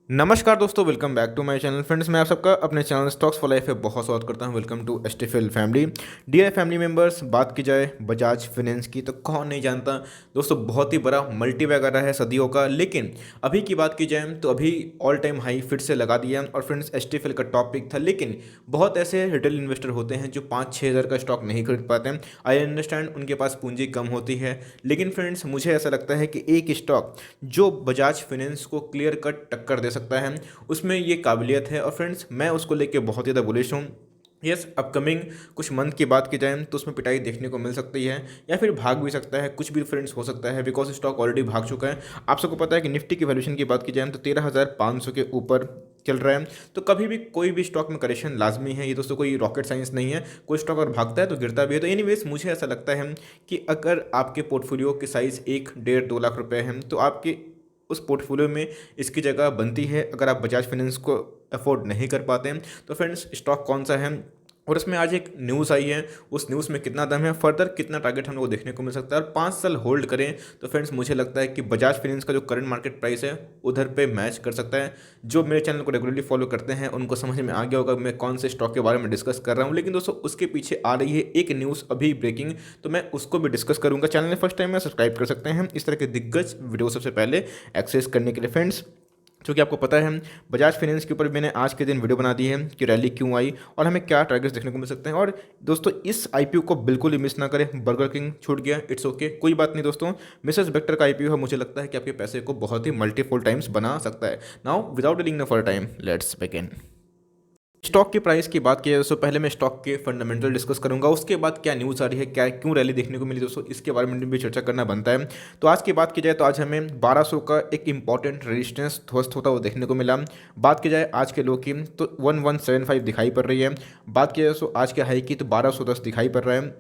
नमस्कार दोस्तों, welcome back to my channel. Friends, मैं आप सबका अपने चैनल स्टॉक्स फॉर लाइफ में बहुत स्वागत करता हूं। वेलकम टू एस्टिफिल फैमिली। डियर फैमिली मेंबर्स, बात की जाए बजाज फाइनेंस की तो कौन नहीं जानता दोस्तों, बहुत ही बड़ा मल्टी बैगर रहा है सदियों का। लेकिन अभी की बात की जाए तो अभी ऑल टाइम हाई फिर से लगा दिया। और फ्रेंड्स, एस्टिफिल का टॉपिक था, लेकिन बहुत ऐसे रिटेल इन्वेस्टर होते हैं जो 5-6 हज़ार का स्टॉक नहीं खरीद पाते हैं। आई अंडरस्टैंड, उनके पास पूंजी कम होती है। लेकिन फ्रेंड्स, मुझे ऐसा लगता है कि एक स्टॉक जो बजाज फाइनेंस को क्लियर कट टक्कर दे सकता है, उसमें ये काबिलियत है। और फ्रेंड्स, मैं उसको लेके बहुत ज़्यादा बुलिश हूँ। यस, अपकमिंग कुछ मंथ की बात की जाए तो उसमें पिटाई देखने को मिल सकती है, या फिर भाग भी सकता है। कुछ भी फ्रेंड्स हो सकता है, बिकॉज स्टॉक ऑलरेडी भाग चुका है। आप सबको पता है कि निफ्टी की वैल्यूशन की बात की जाए तो 13,500 के ऊपर चल रहा है। तो कभी भी कोई भी स्टॉक में करेक्शन लाजमी है। ये दोस्तों कोई रॉकेट साइंस नहीं है। कोई स्टॉक अगर भागता है तो गिरता भी है। तो एनीवेज, मुझे ऐसा लगता है कि अगर आपके पोर्टफोलियो की साइज़ 1-1.5-2 लाख रुपए है तो आपके उस पोर्टफोलियो में इसकी जगह बनती है। अगर आप बजाज फाइनेंस को अफोर्ड नहीं कर पाते हैं तो फ्रेंड्स, स्टॉक कौन सा है और उसमें आज एक न्यूज़ आई है, उस न्यूज़ में कितना दम है, फर्दर कितना टारगेट हम लोग को देखने को मिल सकता है। और 5 साल होल्ड करें तो फ्रेंड्स, मुझे लगता है कि बजाज फाइनेंस का जो करंट मार्केट प्राइस है उधर पे मैच कर सकता है। जो मेरे चैनल को रेगुलरली फॉलो करते हैं उनको समझ में आ गया होगा मैं कौन से स्टॉक के बारे में डिस्कस कर रहा हूँ। लेकिन दोस्तों, उसके पीछे आ रही है एक न्यूज़ अभी ब्रेकिंग, तो मैं उसको भी डिस्कस करूँगा। चैनल में फर्स्ट टाइम में सब्सक्राइब कर सकते हैं इस तरह के दिग्गज वीडियो सबसे पहले एक्सेस करने के लिए। फ्रेंड्स, क्योंकि आपको पता है बजाज फाइनेंस के ऊपर मैंने आज के दिन वीडियो बना दी है कि रैली क्यों आई और हमें क्या टारगेट्स देखने को मिल सकते हैं। और दोस्तों, इस आईपीओ को बिल्कुल ही मिस ना करें। बर्गर किंग छूट गया, इट्स ओके, कोई बात नहीं दोस्तों। मिसेस बेक्टर का आईपीओ है, मुझे लगता है कि आपके पैसे को बहुत ही मल्टीपल टाइम्स बना सकता है। Now without delaying no for time, let's begin. Stock की प्राइस की बात की जाए दोस्तों, पहले मैं स्टॉक के फंडामेंटल डिस्कस करूंगा। उसके बाद क्या न्यूज़ आ रही है, क्या क्यों रैली देखने को मिली दोस्तों, इसके बारे में भी चर्चा करना बनता है। तो आज की बात की जाए तो आज हमें 1200 का एक इंपॉर्टेंट रेजिस्टेंस ध्वस्त होता हुआ देखने को मिला। बात की जाए आज के लो की तो 1175 दिखाई पड़ रही है। बात की जाए दोस्तों आज के हाई की तो 1210 दिखाई पड़ रहा है।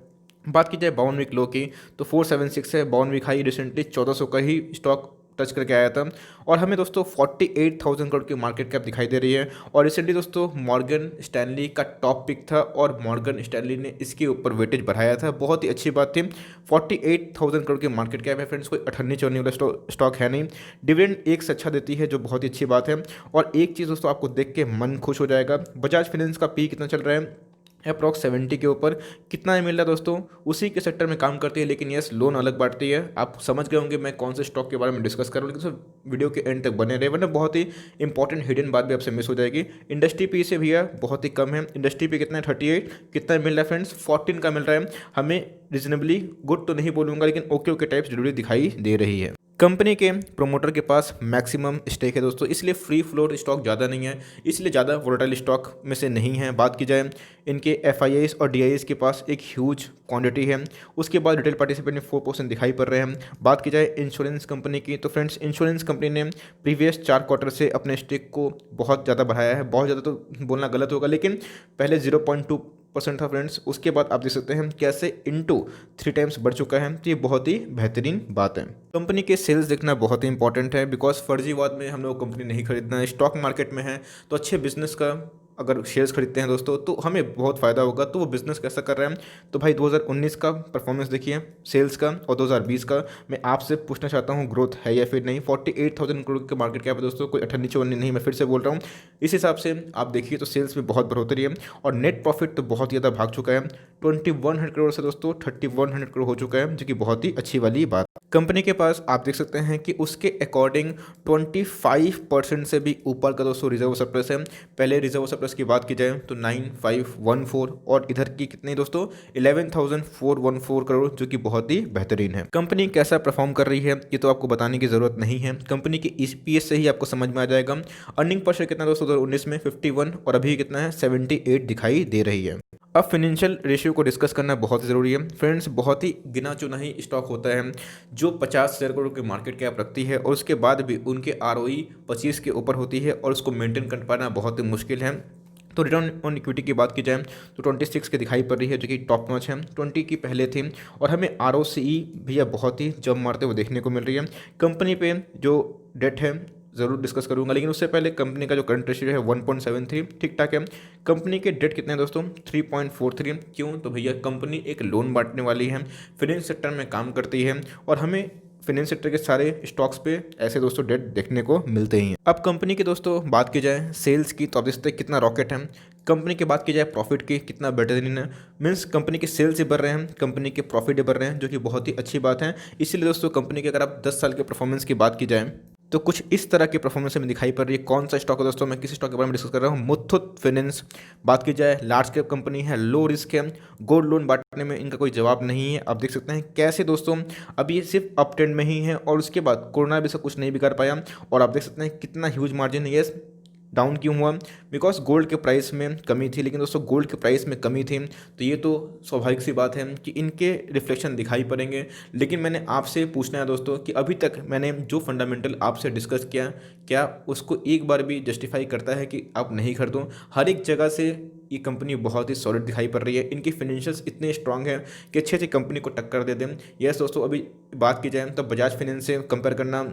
बात की जाए 52 वीक लो की तो 476 है। 52 वीक हाई रिसेंटली 1400 का ही स्टॉक टच करके आया था। और हमें दोस्तों 48,000 करोड़ की मार्केट कैप दिखाई दे रही है। और रिसेंटली दोस्तों मॉर्गन स्टैनली का टॉप पिक था और मॉर्गन स्टैनली ने इसके ऊपर वेटेज बढ़ाया था। बहुत ही अच्छी बात थी। 48,000 करोड़ की मार्केट कैप है फ्रेंड्स, कोई अठन्नी चौन्नी वाला स्टॉक है नहीं। डिविडेंड एक से अच्छा देती है, जो बहुत ही अच्छी बात है। और एक चीज़ दोस्तों, आपको देख के मन खुश हो जाएगा। बजाज फाइनेंस का पी कितना चल रहा है, अप्रॉक्स 70 के ऊपर। कितना मिल रहा है दोस्तों, उसी के सेक्टर में काम करती है। लेकिन यस, लोन अलग बांटती है। आप समझ गए होंगे मैं कौन से स्टॉक के बारे में डिस्कस कर रहा हूँ। लेकिन सर, वीडियो के एंड तक बने रहे, वरना बहुत ही इंपॉर्टेंट हिडन बात भी आपसे मिस हो जाएगी। इंडस्ट्री पी से भैया बहुत ही कम है। इंडस्ट्री पी कितना है, 38। कितना मिल रहा है फ्रेंड्स, 14 का मिल रहा है। हमें रिजनेबली गुड तो नहीं बोलूँगा, लेकिन ओके ओके टाइप्स जरूरी दिखाई दे रही है। कंपनी के प्रोमोटर के पास मैक्सिमम स्टेक है दोस्तों, इसलिए फ्री फ्लोट स्टॉक ज़्यादा नहीं है, इसलिए ज़्यादा वोलेटाइल स्टॉक में से नहीं है। बात की जाए इनके एफआईआईस और डीआईएस के पास एक ह्यूज क्वांटिटी है। उसके बाद रिटेल पार्टिसिपेंट में 4% दिखाई पड़ रहे हैं। बात की जाए इंश्योरेंस कंपनी की तो फ्रेंड्स, इंश्योरेंस कंपनी ने प्रीवियस 4 क्वार्टर से अपने स्टेक को बहुत ज़्यादा बढ़ाया है। बहुत ज़्यादा तो बोलना गलत होगा, लेकिन पहले 0.2% था फ्रेंड्स। उसके बाद आप देख सकते हैं कैसे इनटू 3 टाइम्स बढ़ चुका है। तो ये बहुत ही बेहतरीन बात है। कंपनी के सेल्स देखना बहुत ही इंपॉर्टेंट है, बिकॉज फर्जीवाद में हम लोग कंपनी नहीं खरीदना है। स्टॉक मार्केट में है तो अच्छे बिजनेस का अगर शेयर्स खरीदते हैं दोस्तों तो हमें बहुत फ़ायदा होगा। तो वो बिज़नेस कैसा कर रहे हैं, तो भाई 2019 का परफॉर्मेंस देखिए सेल्स का, और 2020 का। मैं आपसे पूछना चाहता हूँ ग्रोथ है या फिर नहीं। 48,000 करोड़ के मार्केट कैप है दोस्तों, कोई अठन्नी चौन्नी नहीं। मैं फिर से बोल रहा हूँ, इस हिसाब से आप देखिए तो सेल्स में बहुत बढ़ोतरी है। और नेट प्रॉफिट तो बहुत ज़्यादा भाग चुका है, 2100 करोड़ से दोस्तों 3100 करोड़ हो चुका है, जो कि बहुत ही अच्छी वाली बात। कंपनी के पास आप देख सकते हैं कि उसके अकॉर्डिंग 25% से भी ऊपर का दोस्तों रिजर्व सरप्लस है। पहले रिजर्व सरप्लस की बात की जाए तो 9514, और इधर की कितने दोस्तों 11,414 करोड़, जो कि बहुत ही बेहतरीन है। कंपनी कैसा परफॉर्म कर रही है ये तो आपको बताने की जरूरत नहीं है, कंपनी की ईपीएस से ही आपको समझ में आ जाएगा। अर्निंग पर शेयर कितना दोस्तों 2019 में 51, और अभी कितना है 78 दिखाई दे रही है। अब फाइनेंशियल रेशियो को डिस्कस करना बहुत ज़रूरी है फ्रेंड्स। बहुत ही गिना चुना ही स्टॉक होता है जो 50,000 करोड़ की मार्केट कैप रखती है और उसके बाद भी उनके आरओई 25 के ऊपर होती है, और उसको मेंटेन कर पाना बहुत ही मुश्किल है। तो रिटर्न ऑन इक्विटी की बात की जाए तो 26 के दिखाई पड़ रही है, जो कि टॉप नॉच है। 20 की पहले थी। और हमें आरओसीई भैया बहुत ही जम मारते हुए देखने को मिल रही है। कंपनी पे जो डेट है ज़रूर डिस्कस करूंगा, लेकिन उससे पहले कंपनी का जो करंट रेशियो है 1.73 ठीक ठाक है। कंपनी के डेट कितने हैं दोस्तों 3.43। क्यों, तो भैया कंपनी एक लोन बांटने वाली है, फाइनेंस सेक्टर में काम करती है, और हमें फाइनेंस सेक्टर के सारे स्टॉक्स पे ऐसे दोस्तों डेट देखने को मिलते ही हैं। अब कंपनी की दोस्तों बात की जाए सेल्स की, तो आप देख सकते हैं कितना रॉकेट है। कंपनी की बात की जाए प्रॉफिट की, कितना बेहतरीन है। मीन्स कंपनी के सेल्स ही बढ़ रहे हैं, कंपनी के प्रॉफिट ही बढ़ रहे हैं, जो कि बहुत ही अच्छी बात है। इसीलिए दोस्तों कंपनी की अगर आप 10 साल के परफॉर्मेंस की बात की जाए तो कुछ इस तरह की परफॉर्मेंस हमें दिखाई पड़ रही है। कौन सा स्टॉक है दोस्तों, मैं किस स्टॉक के बारे में डिस्कस कर रहा हूँ, मुथूट फाइनेंस। बात की जाए लार्ज कैप कंपनी है, लो रिस्क है, गोल्ड लोन बांटने में इनका कोई जवाब नहीं है। आप देख सकते हैं कैसे दोस्तों अब ये सिर्फ अप ट्रेंड में ही है और उसके बाद कोरोना भी सब कुछ नहीं बिगाड़ पाया। और आप देख सकते हैं कितना ह्यूज मार्जिन है। यस, डाउन क्यों हुआ, बिकॉज गोल्ड के प्राइस में कमी थी। लेकिन दोस्तों गोल्ड के प्राइस में कमी थी तो ये तो स्वाभाविक सी बात है कि इनके रिफ्लेक्शन दिखाई पड़ेंगे। लेकिन मैंने आपसे पूछना है दोस्तों कि अभी तक मैंने जो फंडामेंटल आपसे डिस्कस किया, क्या उसको एक बार भी जस्टिफाई करता है कि आप नहीं खरीदो। हर एक जगह से ये कंपनी बहुत ही सॉलिड दिखाई पड़ रही है, इनकी फाइनेंशियल्स इतने स्ट्रांग हैं कि अच्छी अच्छी कंपनी को टक्कर दे दें। यस दोस्तों, अभी बात की जाए तो बजाज फाइनेंस से कंपेयर करना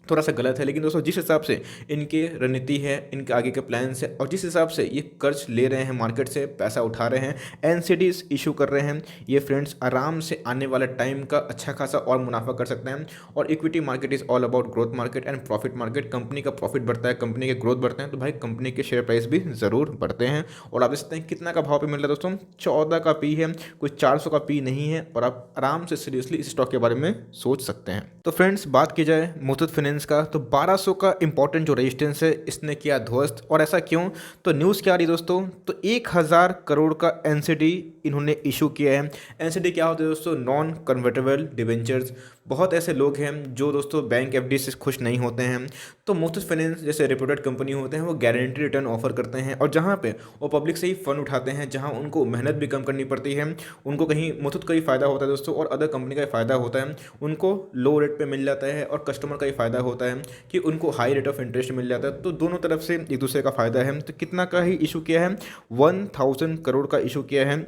थोड़ा सा गलत है। लेकिन दोस्तों जिस हिसाब से इनकी रणनीति है, इनके आगे के प्लान्स है, और जिस हिसाब से ये कर्ज ले रहे हैं, मार्केट से पैसा उठा रहे हैं, एनसीडीज इशू कर रहे हैं, ये फ्रेंड्स आराम से आने वाले टाइम का अच्छा खासा और मुनाफा कर सकते हैं। और equity market is all about growth market and profit market. Company का प्रॉफिट बढ़ता है, कंपनी के ग्रोथ बढ़ते हैं, तो भाई कंपनी के शेयर प्राइस भी ज़रूर बढ़ते हैं। और आप देख सकते हैं कितना का भाव पे मिल रहा है दोस्तों, 14 का पी है, कोई 400 का पी नहीं है। और आप आराम से सीरियसली इस स्टॉक के बारे में सोच सकते हैं। तो फ्रेंड्स बात की जाए मुथूट फाइनेंस का, तो 1200 का इंपॉर्टेंट जो रेजिस्टेंस है इसने किया ध्वस्त। और ऐसा क्यों, तो न्यूज़ क्या आ रही दोस्तों, तो 1000 करोड़ का एनसीडी इन्होंने इशू किया है। एनसीडी क्या होता है दोस्तों, नॉन कन्वर्टेबल डिवेंचर्स। बहुत ऐसे लोग हैं जो दोस्तों बैंक एफडी से खुश नहीं होते हैं, तो मुथूट फाइनेंस जैसे रेप्यूटेड कंपनी होते हैं वो गारंटी रिटर्न ऑफर करते हैं। और जहाँ पे वो पब्लिक से ही फंड उठाते हैं, जहाँ उनको मेहनत भी कम करनी पड़ती है, उनको कहीं मुथूट का ही फ़ायदा होता है दोस्तों और अदर कंपनी का ही फ़ायदा होता है। उनको लो रेट पे मिल जाता है और कस्टमर का ही फ़ायदा होता है कि उनको हाई रेट ऑफ इंटरेस्ट मिल जाता है। तो दोनों तरफ से एक दूसरे का फ़ायदा है। तो कितना का ही इशू किया है, 1000 करोड़ का इशू किया है।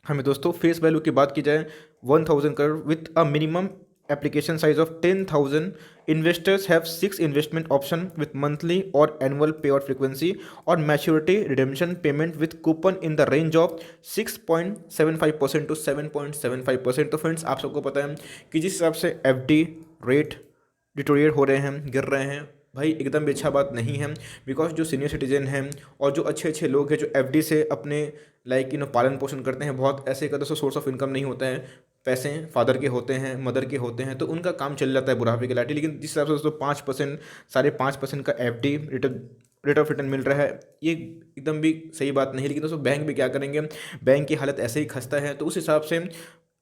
हमें दोस्तों फेस वैल्यू की बात की जाए 1000 crore with a minimum application size of 10,000. Investors have 6 investment option with monthly or annual payout frequency or maturity redemption payment with coupon in the range of 6.75% to 7.75%। तो फ्रेंड्स आप सबको पता है कि जिस हिसाब से एफडी रेट डिटोरिएट हो रहे हैं, गिर रहे हैं, भाई एकदम भी अच्छा बात नहीं है। बिकॉज जो सीनियर सिटीजन हैं और जो अच्छे अच्छे लोग हैं जो एफडी से अपने पालन पोषण करते हैं, बहुत ऐसे का दोस्तों सोर्स ऑफ इनकम नहीं होता है, पैसे फादर के होते हैं, मदर के होते हैं, तो उनका काम चल जाता है बुढ़ापे के लाठी। लेकिन जिस हिसाब से दोस्तों 5%, 5.5% का एफडी रेट ऑफ रिटर्न मिल रहा है, ये एकदम भी सही बात नहीं है। लेकिन दोस्तों बैंक भी क्या करेंगे, बैंक की हालत ऐसे ही खस्ता है। तो उस हिसाब से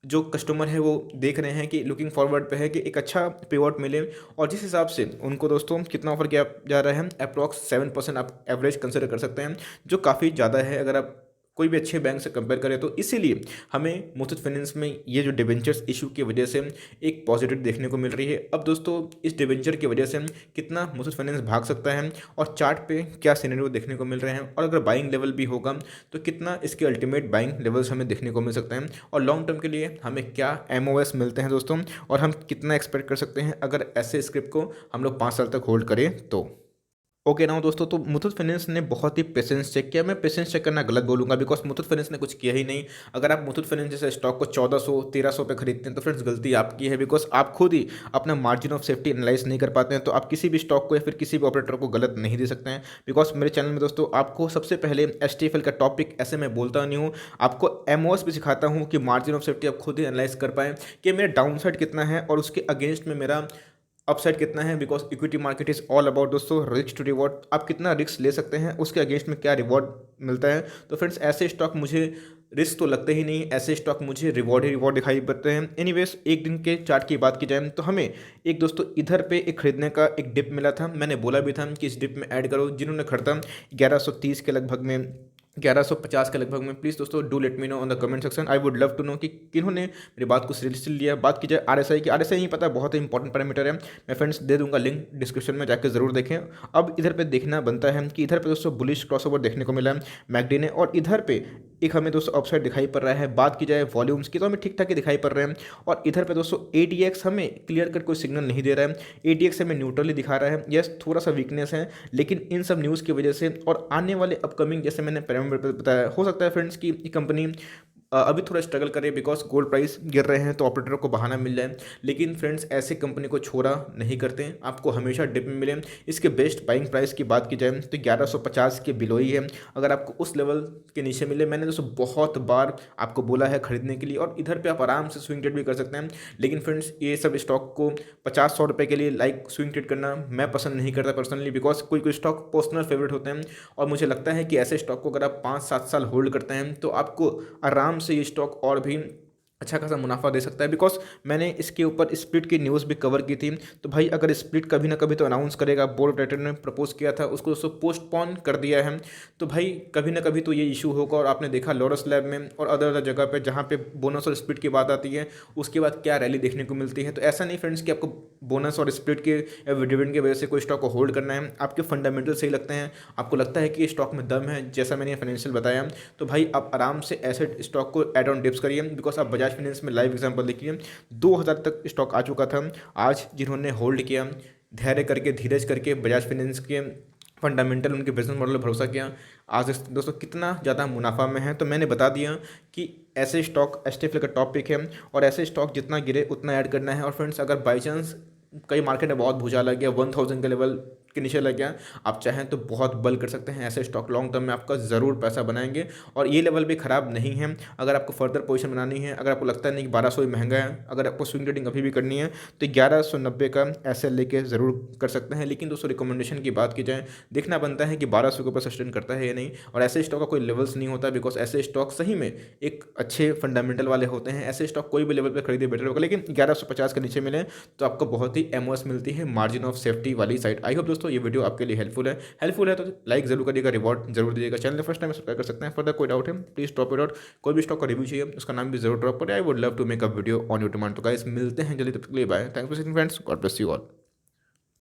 जो कस्टमर है वो देख रहे हैं कि लुकिंग फॉरवर्ड पे है कि एक अच्छा पे आउट मिले। और जिस हिसाब से उनको दोस्तों कितना ऑफर किया जा रहा है, अप्रॉक्स 7% आप एवरेज कंसिडर कर सकते हैं, जो काफ़ी ज़्यादा है अगर आप कोई भी अच्छे बैंक से कंपेयर करें तो। इसीलिए हमें मुथूट फाइनेंस में ये जो डिबेंचर्स इशू की वजह से एक पॉजिटिव देखने को मिल रही है। अब दोस्तों इस डिबेंचर की वजह से कितना मुथूट फाइनेंस भाग सकता है और चार्ट पे क्या सिनेरियो देखने को मिल रहे हैं, और अगर बाइंग लेवल भी होगा तो कितना इसके अल्टीमेट बाइंग लेवल्स हमें देखने को मिल सकते हैं, और लॉन्ग टर्म के लिए हमें क्या एमओएस मिलते हैं दोस्तों, और हम कितना एक्सपेक्ट कर सकते हैं अगर ऐसे स्क्रिप्ट को हम लोग 5 साल तक होल्ड करें तो। ओके ना दोस्तों, तो मुथूट फाइनेंस ने बहुत ही पेशेंस चेक किया। मैं पेशेंस चेक करना गलत बोलूंगा, बिकॉज मुथूट फाइनेंस ने कुछ किया ही नहीं। अगर आप मुथूट फाइनेंस जैसे स्टॉक को 1400-1300 पे खरीदते हैं तो फ्रेंड्स गलती आपकी है, बिकॉज आप खुद ही अपना मार्जिन ऑफ सेफ्टी एनालाइज नहीं कर पाते हैं। तो आप किसी भी स्टॉक को या फिर किसी भी ऑपरेटर को गलत नहीं दे सकते हैं। बिकॉज मेरे चैनल में दोस्तों आपको सबसे पहले एसटीएफएल का टॉपिक ऐसे मैं बोलता नहीं हूँ, आपको एमओएस भी सिखाता हूँ कि मार्जिन ऑफ सेफ्टी आप खुद ही एनालाइज कर पाएँ कि मेरा डाउन साइड कितना है और उसके अगेंस्ट में मेरा अपसाइड कितना है। Because equity market is all about दोस्तों रिस्क टू रिवॉर्ड, आप कितना रिस्क ले सकते हैं, उसके अगेंस्ट में क्या रिवॉर्ड मिलता है। तो फ्रेंड्स ऐसे स्टॉक मुझे रिस्क तो लगते ही नहीं, ऐसे स्टॉक मुझे रिवॉर्ड ही रिवॉर्ड दिखाई पड़ते हैं। एनीवेज एक दिन के चार्ट की बात की जाए तो हमें एक दोस्तों इधर पे एक खरीदने का एक डिप मिला था। मैंने बोला भी था कि इस डिप में ऐड करो। जिन्होंने खरीदा 1130 के लगभग में, 1150 के लगभग में, प्लीज़ दोस्तों do let me know on the comment section. I would love to know कि किन्होंने मेरी बात को सीरियसली लिया। बात की जाए आरएसआई की, आरएसआई नहीं पता, बहुत ही इंपॉर्टेंट पैरामीटर है, मैं फ्रेंड्स दे दूंगा लिंक डिस्क्रिप्शन में, जाकर जरूर देखें। अब इधर पे देखना बनता है कि इधर पे दोस्तों बुलिश क्रॉसओवर देखने को मिला है मैकडी ने, और इधर पे एक हमें दोस्तों अपसाइड दिखाई पड़ रहा है। बात की जाए वॉल्यूम्स की तो हमें ठीक ठाक ही दिखाई पड़ रहे हैं, और इधर पे दोस्तों ATX हमें क्लियर कर कोई सिग्नल नहीं दे रहा है, ATX हमें न्यूट्रली दिखा रहा है। यस थोड़ा सा वीकनेस है, लेकिन इन सब न्यूज़ की वजह से और आने वाले अपकमिंग, जैसे मैंने पैरामीटर बताया, हो सकता है फ्रेंड्स की कंपनी अभी थोड़ा स्ट्रगल कर रही है बिकॉज गोल्ड प्राइस गिर रहे हैं तो ऑपरेटर को बहाना मिल जाए। लेकिन फ्रेंड्स ऐसे कंपनी को छोड़ा नहीं करते हैं, आपको हमेशा डिप में मिले। इसके बेस्ट बाइंग प्राइस की बात की जाए तो 1150 के बिलो ही है। अगर आपको उस लेवल के नीचे मिले, मैंने दोस्तों बहुत बार आपको बोला है खरीदने के लिए, और इधर पे आप आराम से स्विंग ट्रेड भी कर सकते हैं। लेकिन फ्रेंड्स ये सब स्टॉक को 50-100 रुपये के लिए लाइक स्विंग ट्रेड करना मैं पसंद नहीं करता पर्सनली, बिकॉज कोई कोई स्टॉक पर्सनल फेवरेट होते हैं। और मुझे लगता है कि ऐसे स्टॉक को अगर आप 5-7 साल होल्ड करते हैं तो आपको आराम से ये स्टॉक और भी अच्छा खासा मुनाफा दे सकता है। बिकॉज मैंने इसके ऊपर स्प्लिट की न्यूज़ भी कवर की थी। तो भाई अगर स्प्लिट कभी ना कभी तो अनाउंस करेगा, बोर्ड ऑफ डायरेक्टर ने प्रपोज किया था, उसको दोस्तों पोस्टपोन कर दिया है। तो भाई कभी ना कभी तो ये इशू होगा। और आपने देखा लॉरस लैब में और अदर अदर जगह पे जहाँ पे बोनस और स्प्लिट की बात आती है, उसके बाद क्या रैली देखने को मिलती है। तो ऐसा नहीं फ्रेंड्स कि आपको बोनस और स्प्लिट के या डिविडेंड की वजह से कोई स्टॉक को होल्ड करना है। आपके फंडामेंटल सही लगते हैं, आपको लगता है कि स्टॉक में दम है, जैसा मैंने फाइनेंशियल बताया, तो भाई आप आराम से ऐसे स्टॉक को एड ऑन डिप्स करिए। बिकॉज आप बजाज फाइनेंस में लाइव एग्जाम्पल देखिए, 2000 तक स्टॉक आ चुका था। आज जिन्होंने होल्ड किया, धैर्य करके, धीरज करके, बजाज फाइनेंस के फंडामेंटल उनके बिजनेस मॉडल पर भरोसा किया, आज दोस्तों कितना ज़्यादा मुनाफा में है। तो मैंने बता दिया कि ऐसे स्टॉक एसटीएफ का टॉप पिक है, और ऐसे स्टॉक जितना गिरे उतना ऐड करना है। और फ्रेंड्स अगर बाई चांस कई मार्केट में बहुत भूजा लग गया, 1000 के लेवल के नीचे लग गया, आप चाहें तो बहुत बल कर सकते हैं। ऐसे स्टॉक लॉन्ग टर्म में आपका ज़रूर पैसा बनाएंगे। और ये लेवल भी ख़राब नहीं है। अगर आपको फर्दर पोजीशन बनानी है, अगर आपको लगता है नहीं कि 1200 ही महंगा है, अगर आपको स्विंग ट्रेडिंग अभी भी करनी है, तो 1190 का ऐसे लेके ज़रूर कर सकते हैं। लेकिन दोस्तों रिकमेंडेशन की बात की जाए, देखना बनता है कि 1200 के ऊपर सस्टेन करता है या नहीं। और ऐसे स्टॉक का कोई लेवल्स नहीं होता, बिकॉज ऐसे स्टॉक सही में एक अच्छे फंडामेंटल वाले होते हैं। ऐसे स्टॉक कोई भी लेवल पर खरीदे बेटर होगा, लेकिन 1150 के नीचे मिले तो आपको बहुत ही एमओएस मिलती है, मार्जिन ऑफ सेफ्टी वाली साइड। आई होप दोस्तों ये वीडियो आपके लिए हेल्पफुल है तो लाइक जरूर करिएगा, रिवॉर्ड जरूर दीजिएगा। चैनल फर्स्ट टाइम सब्सक्राइब कर सकते हैं। फर्दर कोई डाउट है प्लीज ड्रॉप इट आउट। कोई भी स्टॉक का रिव्यू चाहिए उसका नाम भी जरूर ड्रॉप करें। I would love to make a video on your demand. तो गाइस मिलते हैं जल्दी, तब तक के लिए bye. Thanks for seeing friends, God bless you all.